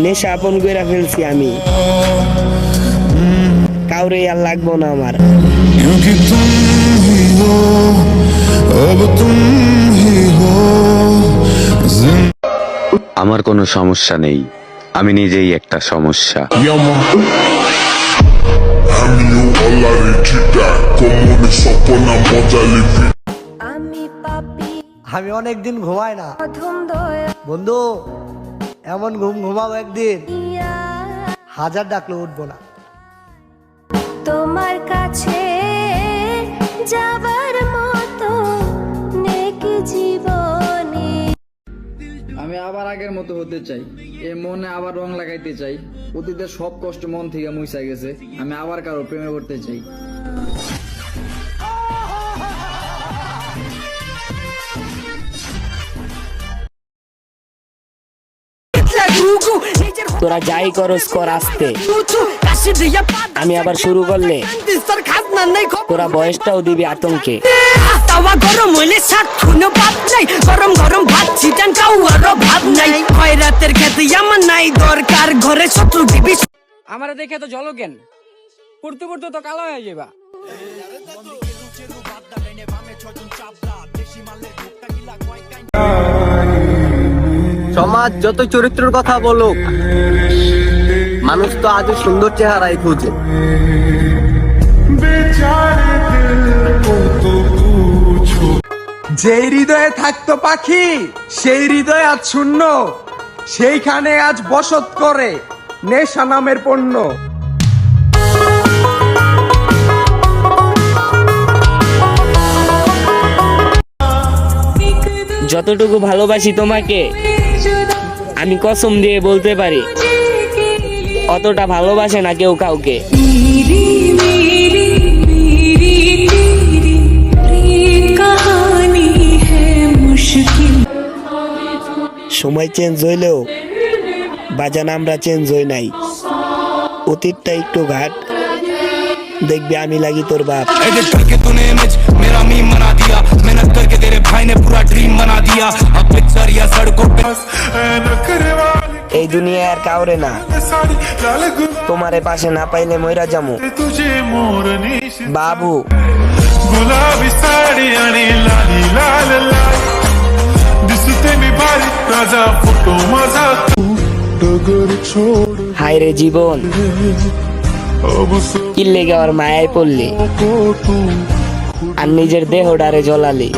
নেশা আপন কইরা ফেলছি আমি, কাউরে আর লাগবো না আমার। আমার কোনো সমস্যা নেই, আমি নিজেই একটা সমস্যা। আমি অনেকদিন ঘুমাই না বন্ধু, এমন ঘুম ঘুমাবো একদিন হাজার ডাকলে উঠবো না। তোমার কাছে যাবার মতো নেক জীবনে। আমি আবার আগের মতো হতে চাই, এ মনে আবার রং লাগাইতে চাই। অতীতের সব কষ্ট মন থেকে মুছা গেছে, আমি আবার কারো প্রেমে পড়তে চাই। তোরা যাই করস কর আসতে, আমি আবার শুরু করলে তোরা বয়সটাও দিবি আতঙ্কে। তাওয়া গরম হইলে সাত খুনো ভাত নাই, গরম গরম ভাত চিটান খাওয়ারও ভাব নাই। খয়রাতের খেতে আমার নাই দরকার, ঘরে শত্রু দিবি। আমার দেখে তো জল কেন পড়তে পড়তে তো কালো হয়ে যাবা। সমাজ যত চরিত্রের কথা বলুক, মানুষ তো আজও সুন্দর চেহারাই খুঁজে। যেই হৃদয়ে থাকতো পাখি, সেই হৃদয় আজ শূন্য, সেইখানে আজ বসত করে নেশা নামের পণ্য। যতটুকু ভালোবাসি তোমাকে আমি কসম দিয়ে বলতে পারি, অতটা ভালোবাসে না কেউ কাউকে। সময় চেঞ্জ হইলেও বাজান আমরা চেঞ্জ হই নাই। অতীতটা একটু ঘাট, দেখবি আমি লাগি তোর বাপ। এই দুনিয়া আর কাউরে না, তোমারে পাশে না পাইলে মইরা যামু বাবু। गुलाबी साडी आणि लाली लाल लाल दिसते मी भारी राजा फोटो माझा डगर छोड़। হায় রে জীবন, কিল্লে গাওয়ার মায়ায় পড়লি আর নিজের দেহটারে জ্বলালি।